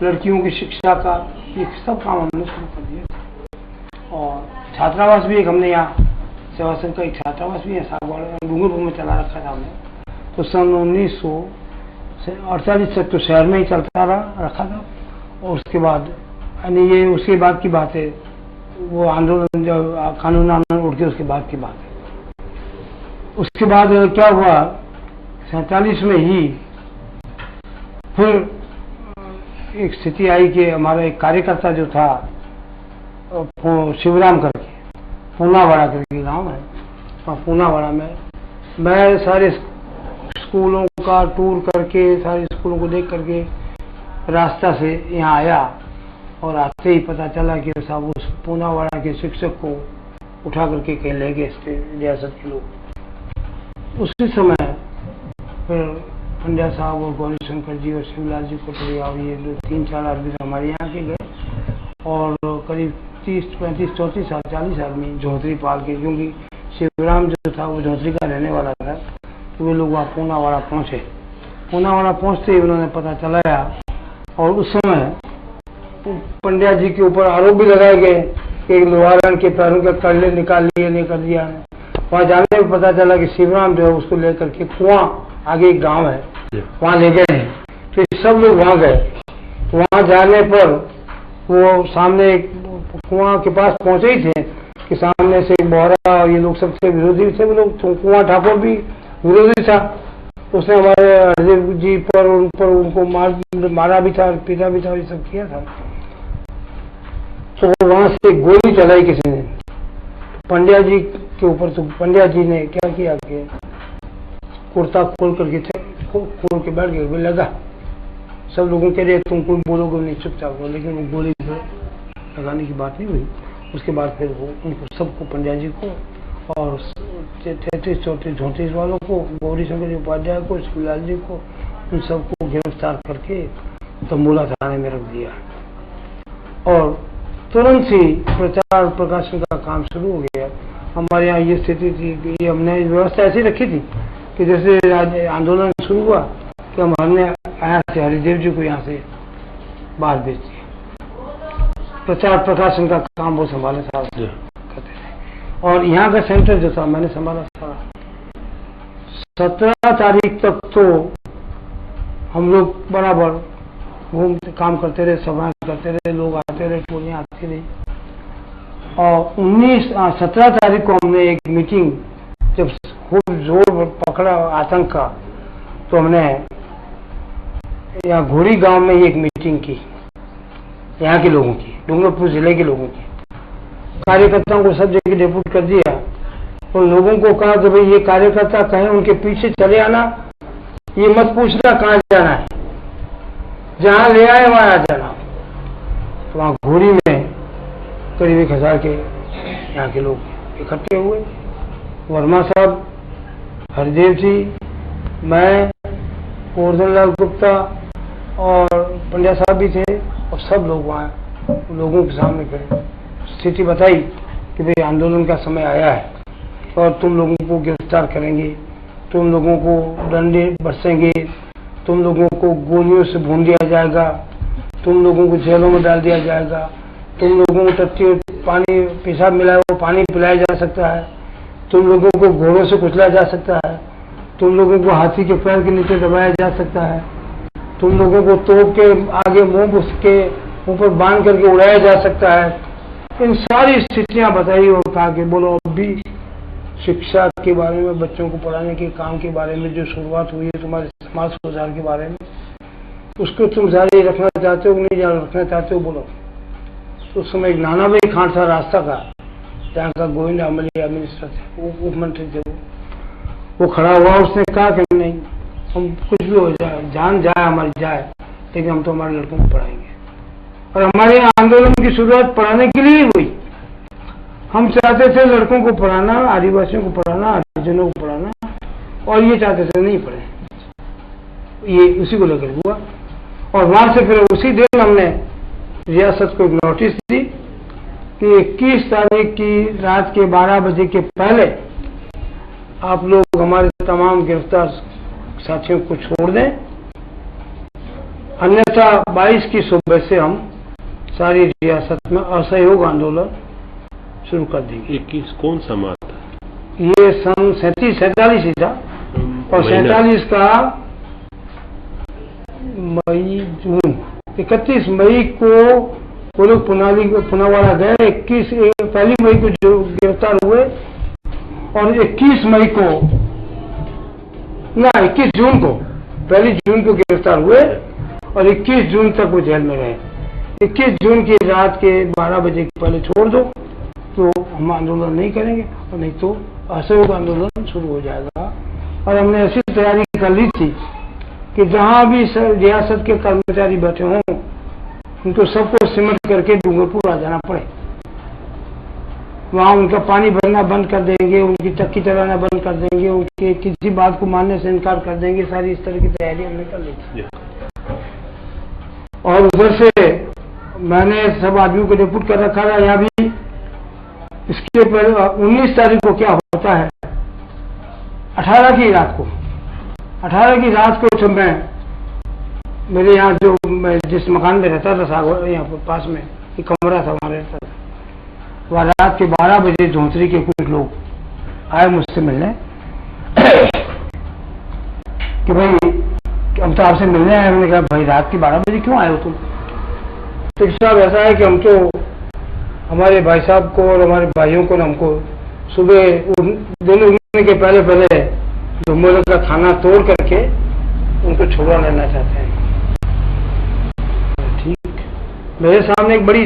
लड़कियों की शिक्षा का, ये सब काम हमने शुरू कर दिया। और छात्रावास भी एक हमने यहाँ सेवासन का एक छात्रावास भी है सागवाड़ा डूंगरपुर में चला रखा था हमने। तो सन 1948 तक तो शहर में ही चलता रखा था। और उसके बाद यानी ये उसके बाद की बात है, वो आंदोलन जो कानून आंदोलन उठ के उसके बाद की बात है। उसके बाद क्या हुआ, 47 में ही फिर एक स्थिति आई कि हमारा एक कार्यकर्ता जो था शिवराम करके, पूनावाड़ा करके गांव है, और पूनावाड़ा में मैं सारे स्कूलों का टूर करके, सारे स्कूलों को देख करके रास्ता से यहाँ आया और आते ही पता चला कि साहब उस पूनावाड़ा के शिक्षक को उठा करके कहीं ले गए रियासत के लोग। उसी समय फिर पंड्या साहब और गौरी शंकर जी और शिवलाल जी कोटड़िया और ये 2-3-4 आदमी हमारे यहाँ के गए और करीब 30-35-34 साल 40 आदमी झोंतरी पाल के, क्योंकि शिवराम जो था वो झोंतरी का रहने वाला था, तो वे लोग वहाँ पूनावाड़ा पहुँचे। पूनावाड़ा पहुँचते ही उन्होंने पता चलाया और उस समय पंड्या जी के ऊपर आरोप भी लगाए गए कि लोहारण के पैरों के कड़े निकाल लिए, नहीं कर दिया। वहाँ जाने में पता चला कि शिवराम जो है उसको लेकर के कुआं, आगे एक गांव है, वहाँ ले गए हैं। तो सब लोग वहाँ गए। वहाँ जाने पर वो सामने एक कुआं के पास पहुंचे ही थे कि सामने से बोहरा और ये लोग सबसे विरोधी थे। वो लोग तो कुआं ठाकुर भी विरोधी था, उसने हमारे हरदेव जी पर उन पर उनको मारा भी था, पीटा भी था, ये सब किया था। तो वहां से गोली चलाई किसी ने पंड्या जी के ऊपर। तो पंड्या जी ने क्या किया कि कुर्ता खोल करके खोल के बैठ गए, लगा। सब लोगों के लिए तुम कोई बोलोगे नहीं, चुपचाप हो, लेकिन वो गोली लगाने की बात नहीं हुई। उसके बाद फिर वो उनको सबको, पंड्या जी को और 33-34 वालों को, गौरी शंकर उपाध्याय को, शिवलाल जी को, उन सबको गिरफ्तार करके तंबोला थाने में रख दिया। और तुरंत ही प्रचार प्रकाशन का काम शुरू हो गया। हमारे यहाँ ये स्थिति थी कि हमने व्यवस्था ऐसी रखी थी कि जैसे आंदोलन शुरू हुआ कि हमने यहाँ से हरिदेव जी को यहाँ से बाहर भेज दिया। प्रचार प्रकाशन का काम वो संभाले साहब करते थे। और यहाँ का सेंटर जो था मैंने संभाला था। 17 तारीख तक तो हम लोग बराबर घूमते काम करते रहे, सभाएं करते रहे, लोग आते रहे, टोलियां आती रही। और 17 तारीख को हमने एक मीटिंग, जब खूब जोर पकड़ा आतंक का, तो हमने यहाँ घोरी गांव में एक मीटिंग की, यहाँ के लोगों की, डूंगरपुर जिले के लोगों की। कार्यकर्ताओं को सब जगह डिप्यूट कर दिया और लोगों को कहा कि भाई ये कार्यकर्ता कहें उनके पीछे चले आना, ये मत पूछना कहाँ जाना है, जहां ले आए वहां आ जाना। तो वहां घोरी में करीब 1000 के यहाँ के लोग इकट्ठे हुए। वर्मा साहब, हरदेव जी, मैं, गोवर्धन लाल गुप्ता और पंड्या साहब भी थे और सब लोग वहाँ लोगों के सामने खड़े स्थिति बताई कि भाई आंदोलन का समय आया है और तुम लोगों को गिरफ्तार करेंगे, तुम लोगों को डंडे बरसेंगे, तुम लोगों को गोलियों से भून दिया जाएगा, तुम लोगों को जेलों में डाल दिया जाएगा, तुम लोगों को टट्टी पानी पेशाब मिला वो पानी पिलाया जा सकता है, तुम लोगों को घोड़ों से कुचला जा सकता है, तुम लोगों को हाथी के पैर के नीचे दबाया जा सकता है, तुम लोगों को तोप के आगे मुंह उसके ऊपर बांध करके उड़ाया जा सकता है। इन सारी स्थितियां बताई और कहा कि बोलो अब भी शिक्षा के बारे में, बच्चों को पढ़ाने के काम के बारे में जो शुरुआत हुई है तुम्हारे समाज सुधार के बारे में, उसको तुम जारी रखना चाहते हो कि नहीं जारी रखना चाहते हो, बोलो। तो उस समय एक नाना भाई खान था रास्ता का, जहाँ का गोविंद अमलिया मिनिस्टर थे, उप मंत्री थे, वो खड़ा हुआ, उसने कहा कि नहीं, हम कुछ भी हो जाए, जान जाए हमारी जाए, लेकिन हम तो हमारे लड़कों को पढ़ाएंगे। और हमारे आंदोलन की शुरुआत पढ़ाने के लिए हुई। हम चाहते थे लड़कों को पढ़ाना, आदिवासियों को पढ़ाना, हरिजनों को पढ़ाना, और ये चाहते थे नहीं पढ़े। ये उसी को लेकर हुआ। और वहां से फिर उसी दिन हमने रियासत को एक नोटिस दी कि 21 तारीख की रात के 12 बजे के पहले आप लोग हमारे तमाम गिरफ्तार साथियों को छोड़ दें, अन्यथा 22 की सुबह से हम सारी रियासत में असहयोग आंदोलन शुरू कर देंगे।
21 कौन सा माह था?
ये सन 37-47 ही था और 47 का मई जून 31 मई को वो लोग पुनावाड़ा गए। 1 मई को जो गिरफ्तार हुए और 21 मई को ना 21 जून को, 1 जून को गिरफ्तार हुए और 21 जून तक वो जेल में रहे। 21 जून की रात के 12 बजे के पहले छोड़ दो तो हम आंदोलन नहीं करेंगे और नहीं तो असहयोग आंदोलन शुरू हो जाएगा। और हमने ऐसी तैयारी कर ली थी कि जहां भी रियासत के कर्मचारी बैठे हों उनको सबको सिमट करके डूंगरपुर आ जाना पड़े। वहां उनका पानी भरना बंद कर देंगे, उनकी चक्की चलाना बंद कर देंगे, उनके किसी बात को मानने से इनकार कर देंगे। सारी इस तरह की तैयारी हमने कर ली थी। और उधर से मैंने सब आदमियों को रिपोर्ट कर रखा था। यहाँ भी इसके पहले 19 तारीख को क्या होता है, 18 की रात को जब मैं मेरे यहाँ जो मैं जिस मकान में रहता था सागौर, यहाँ पर पास में एक कमरा था, वहाँ रहता था। वह रात के 12 बजे धोतरी के कुछ लोग आए मुझसे मिलने कि भाई हम तो आपसे मिलने आए। मैंने कहा भाई रात के 12 बजे क्यों आए हो तुम? तो साहब ऐसा है कि हम तो हमारे भाई साहब को और हमारे भाइयों को हमको सुबह दिन उगने के पहले डुम्बल का खाना तोड़ करके उनको छुड़ा लेना चाहते हैं। ठीक, मेरे सामने एक बड़ी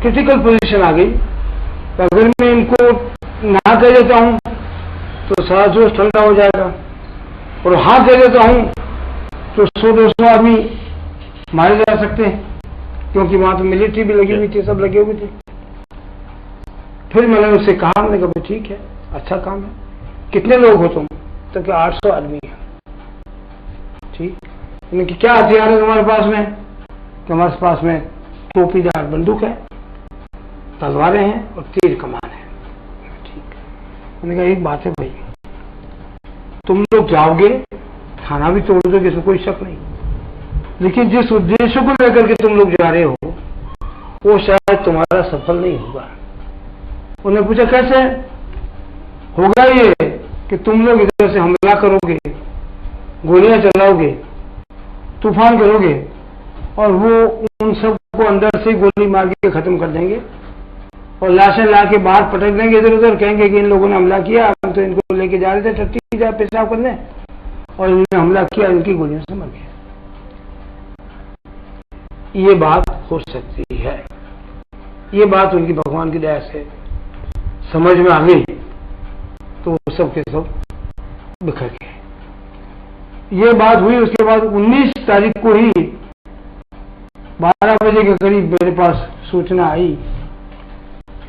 क्रिटिकल पोजीशन आ गई। अगर मैं इनको ना कह देता हूं तो सारा जोश ठंडा हो जाएगा, और हाँ कह देता हूं तो 100-200 आदमी मारे जा सकते हैं, क्योंकि वहां तो मिलिट्री भी लगी हुई थी, सब लगे हुए थे। फिर मैंने उससे कहा, मैंने कहा ठीक है, अच्छा काम है, कितने लोग हो तुम? तो क्या 800 आदमी है। ठीक, मैंने क्या हथियार है तुम्हारे पास में? कि हमारे पास में टोपीदार बंदूक है, तलवारें हैं और तीर कमान है। ठीक, मैंने कहा एक बात है भाई, तुम लोग जाओगे थाना भी तोड़ दोगे, इसमें कोई शक नहीं, लेकिन जिस उद्देश्य को लेकर के तुम लोग जा रहे हो वो शायद तुम्हारा सफल नहीं होगा। उन्होंने पूछा कैसे होगा? ये कि तुम लोग इधर से हमला करोगे, गोलियां चलाओगे, तूफान करोगे, और वो उन सबको अंदर से गोली मार के खत्म कर देंगे और लाशें ला के बाहर पटक देंगे इधर उधर, कहेंगे कि इन लोगों ने हमला किया, हम तो इनको लेके जा रहे थे टट्टी जा पेशाब करने, और इन्होंने हमला किया, इनकी गोलियों से मर गए। ये बात हो सकती है। ये बात उनकी भगवान की दया से समझ में आ गई, तो वो सब के सब बिखर गए। ये बात हुई। उसके बाद 19 तारीख को ही 12 बजे के करीब मेरे पास सूचना आई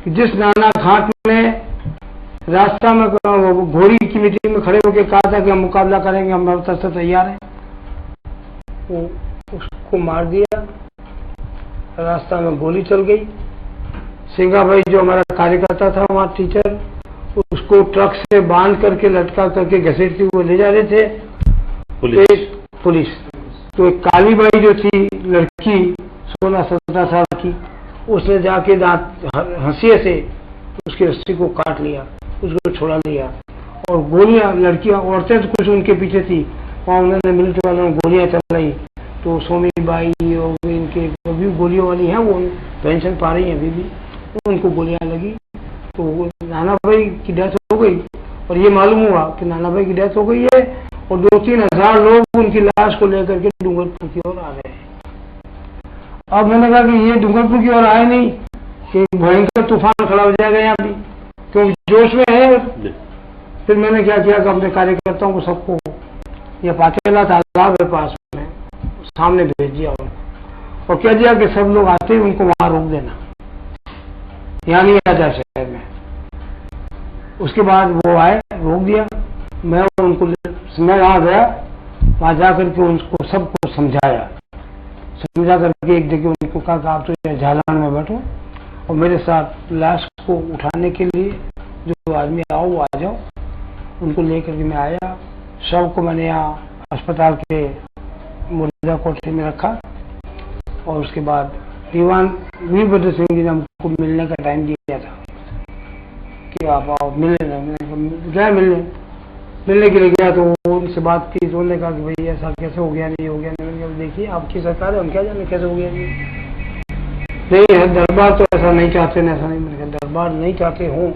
कि जिस नाना घाट में रास्ता में घोड़ी की मीटिंग में खड़े होकर कहा था कि हम मुकाबला करेंगे, हम हर तरह से तैयार हैं, वो उसको मार दिया। रास्ता में गोली चल गई। सिंगा भाई जो हमारा कार्यकर्ता था वहाँ, टीचर, उसको ट्रक से बांध करके लटका करके घसीटते हुए ले जा रहे थे पुलिस। तो एक काली बाई जो थी लड़की 16-17 साल की, उसने जाके दांत हंसिए से उसकी रस्सी को काट लिया, उसको छुड़ा लिया। और गोलियां, लड़कियां, औरतें तो कुछ उनके पीछे थी, वहाँ उन्होंने मिलिट्री वालों ने गोलियां चलाई। तो सोमी बाई और इनके अभी गोलियों वाली हैं, वो पेंशन पा रही हैं अभी भी, उनको गोलियां लगी। तो नाना भाई की डेथ हो गई, और ये मालूम हुआ कि नाना भाई की डेथ हो गई है, और 2-3 हजार लोग उनकी लाश को लेकर के डूंगरपुर की ओर आ रहे हैं। अब मैंने कहा कि ये डूंगरपुर की ओर आए नहीं कि भयंकर तूफान खड़ा हो जाएगा यहाँ भी, क्योंकि जोश में है। फिर मैंने क्या किया कि अपने कार्यकर्ताओं को सबको, ये पाटेला तालाब है पास में, सामने भेज दिया और कह दिया कि सब लोग आते ही उनको वहां रोक देना, यहाँ नहीं आ जाए शहर में। उसके बाद वो आए, रोक दिया। मैं उनको, मैं वहां गया, वहां जाकर के उनको सबको समझा करके एक जगह उनको कहा कि आप तो झालान में बैठो और मेरे साथ लाश को उठाने के लिए जो आदमी आओ वो आ जाओ। उनको लेकर के मैं आया। शव को मैंने यहाँ अस्पताल के मुर्दा कोठरी में रखा, और उसके बाद दीवान वीरभद्र सिंह जी ने हमको मिलने का टाइम दिया था कि आप आओ मिलने। गया मिलने के लिए गया, तो उनसे बात की। तो उन्होंने कहा कि भाई ऐसा कैसे हो गया, नहीं हो गया। नहीं, देखिए आपकी सरकार है, हम क्या जाने कैसे हो गया। नहीं है, दरबार तो ऐसा नहीं चाहते ना, ऐसा नहीं। मैंने कहा दरबार नहीं चाहते हो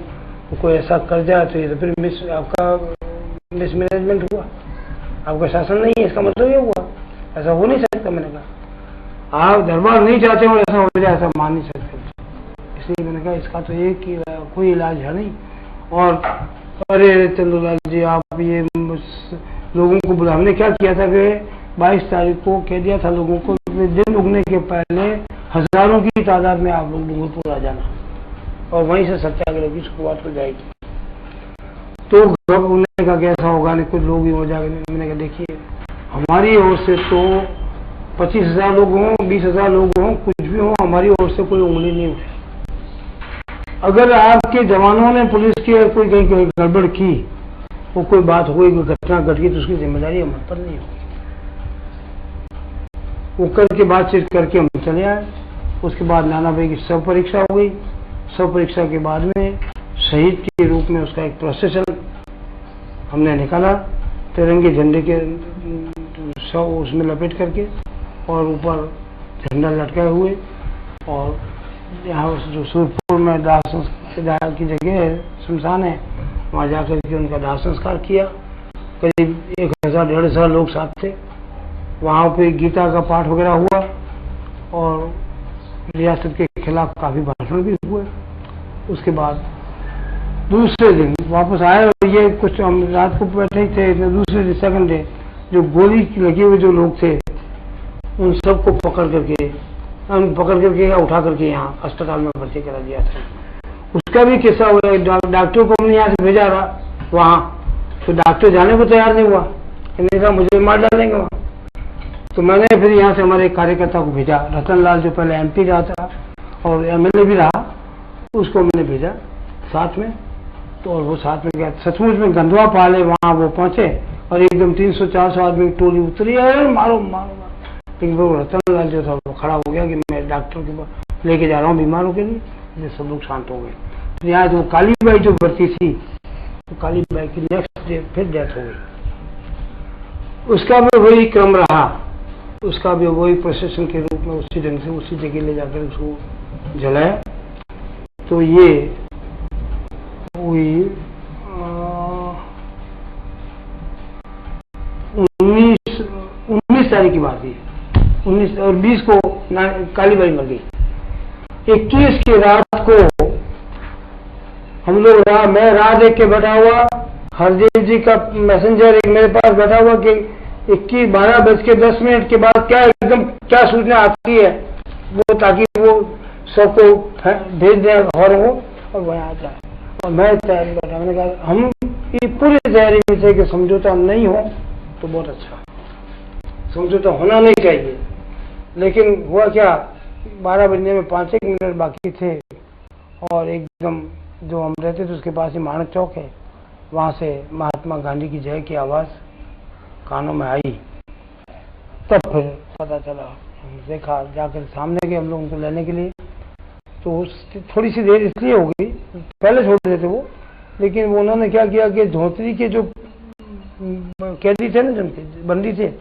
तो कोई ऐसा कर जाए तो ये तो फिर आपका मिसमैनेजमेंट हुआ, आपका शासन नहीं है, इसका मतलब ये हुआ, ऐसा हो नहीं सकता। मैंने कहा आप दरबार नहीं चाहते हो ऐसा हो जाए, ऐसा मान नहीं सकते। इसलिए मैंने कहा इसका तो एक ही कोई इलाज है नहीं। और अरे चंद्रलाल जी, आप ये लोगों को बुला, हमने क्या किया था कि 22 तारीख को कह दिया था लोगों को दिन उगने के पहले हजारों की तादाद में आप लोग डूंगरपुर आ जाना और वहीं से सत्याग्रह की शुरुआत हो जाएगी। तो उन्होंने कहा कैसा होगा, नहीं कुछ लोग ही हो जाएंगे। मैंने कहा देखिए हमारी ओर से तो 25,000 लोग हों, 20,000 लोग हों, कुछ भी हो, हमारी ओर से कोई उंगली नहीं उठे। अगर आपके जवानों ने पुलिस की कोई कहीं गड़बड़ की, वो कोई बात हो गई, कोई घटना घट गई, तो उसकी जिम्मेदारी हम पर नहीं होगी। वो करके बातचीत करके हम चले आए। उसके बाद नाना भाई की शव परीक्षा हो गई। शव परीक्षा के बाद में शहीद के रूप में उसका एक प्रोसेसन हमने निकाला, तिरंगे झंडे के शव उसमें लपेट करके और ऊपर झंडा लटकाए हुए, और यहाँ जो सूरपुर में दाह संस्कार की जगह है, शमशान है, वहाँ जाकर के उनका दाह संस्कार किया। करीब 1,000-1,500 लोग साथ थे। वहाँ पे गीता का पाठ वगैरह हुआ और रियासत के खिलाफ काफ़ी भाषण भी हुए। उसके बाद दूसरे दिन वापस आए और ये कुछ हम रात को बैठे ही थे, दूसरे दिन सेकंड डे जो गोली लगे हुए जो लोग थे उन सबको पकड़ करके उठा करके यहाँ अस्पताल में भर्ती करा दिया था। उसका भी किस्सा हुआ। डॉक्टर को हमने यहाँ से भेजा रहा वहाँ, तो डॉक्टर जाने को तैयार नहीं हुआ, नहीं कहा मुझे मार डालेंगे वहाँ। तो मैंने फिर यहाँ से हमारे एक कार्यकर्ता को भेजा, रतन लाल जो पहले MP रहा था और MLA भी रहा, उसको मैंने भेजा साथ में। तो और वो साथ में गया, सचमुच में गंधवा पाले वहाँ वो पहुंचे और एकदम 300-400 आदमी की टोली उतरी, अरे मारो मारो। लेकिन वो रतन लाल जो था वो खड़ा हो गया कि मैं डॉक्टर के पास लेके जा रहा हूँ बीमारों के लिए। ये सब लोग शांत हो गए। तो यहाँ जो काली बाई जो भर्ती थी, तो काली बाई की नेक्स्ट डे फिर डेथ हो गई। उसका भी वही क्रम रहा, उसका भी वही प्रोसेसन के रूप में उसी ढंग से उसी जगह ले जाकर उसको जलाया। तो ये हुई 19 तारीख की बात है। 19 और 20 को काली बाई मर गई। 21 की रात को हम लोग मैं राह देख के बैठा हुआ, हरदेव जी का मैसेंजर एक मेरे पास बैठा हुआ कि 12:10 के बाद क्या एकदम क्या सूचना आती है वो, ताकि वो सबको भेज दें घर हो और वहाँ आ जाए। और मैं तैयारी बैठा, मैंने कहा हम ये पूरी तैयारी में थे कि समझौता नहीं हो तो बहुत अच्छा, समझौता होना नहीं चाहिए। लेकिन हुआ क्या, 12 बजने में 5-1 मिनट बाकी थे और एकदम जो हम रहते थे उसके पास ही माणक चौक है, वहाँ से महात्मा गांधी की जय की आवाज़ कानों में आई। तब फिर पता चला, देखा, जाकर सामने गए हम लोग उनको लेने के लिए। तो थोड़ी सी देर इसलिए हो गई, पहले छोड़ देते वो, लेकिन वो उन्होंने क्या किया कि धोतरी के जो कैदी थे ना, जिनके बंदी थे,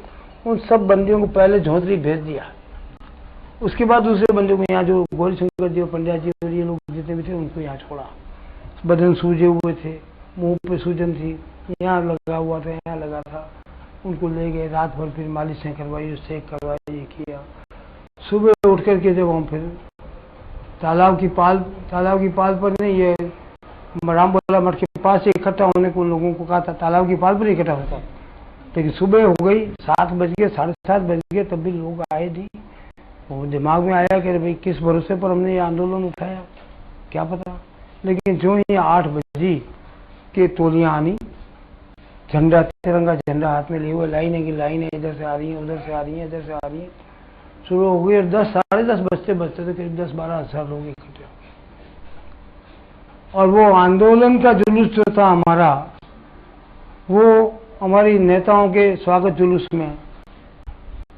उन सब बंदियों को पहले झोंतरी भेज दिया। उसके बाद दूसरे बंदियों को यहाँ जो गौरी शंकर जी और पंड्या जी और ये लोग जितने भी थे उनको यहाँ छोड़ा। बदन सूजे हुए थे, मुंह पे सूजन थी, यहाँ लगा हुआ था, यहाँ लगा था, उनको ले गए। रात भर फिर मालिशें करवाई, सेक करवाई, ये किया। सुबह उठ करके जब हम फिर तालाब की पाल पर नहीं, ये रामबोला मठ के पास इकट्ठा होने को लोगों को कहा था, तालाब की पाल पर इकट्ठा होता। लेकिन सुबह हो गई, 7 बज गए, 7:30 बज गए, तब भी लोग आए नहीं। वो दिमाग में आया कि भाई किस भरोसे पर हमने ये आंदोलन उठाया, क्या पता। लेकिन जो ही 8 बजे के टोलियां आनी, झंडा, तिरंगा झंडा हाथ में लिए हुए, लाइनें की लाइनें इधर से आ रही हैं, उधर से आ रही हैं, इधर से आ रही हैं, शुरू हो गई। और 10-10:30 बजते तो करीब 10-12 हज़ार लोग इकट्ठे हो गए। और वो आंदोलन का जुलूस जो था हमारा, वो हमारी नेताओं के स्वागत जुलूस में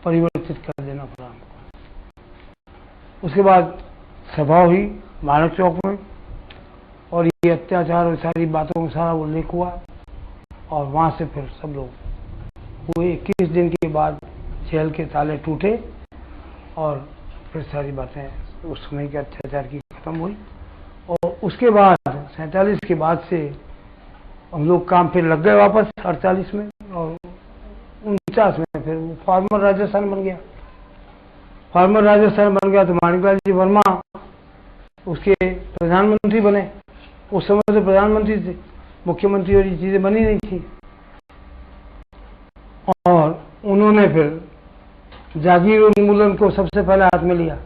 परिवर्तित कर देना पड़ा हमको। उसके बाद सभा हुई माणक चौक में, और ये अत्याचार और सारी बातों का सारा उल्लेख हुआ, और वहाँ से फिर सब लोग हुए। 21 दिन के बाद जेल के ताले टूटे और फिर सारी बातें उस समय के अत्याचार की खत्म हुई। और उसके बाद 47 के बाद से हम लोग काम फिर लग गए वापस 48 में, और 49 में फिर फार्मर राजस्थान बन गया। फार्मर राजस्थान बन गया तो माणिकलाल जी वर्मा उसके प्रधानमंत्री बने। उस समय तो प्रधानमंत्री थे, मुख्यमंत्री और ये चीजें बनी नहीं थी। और उन्होंने फिर जागीर उन्मूलन को सबसे पहले हाथ में लिया।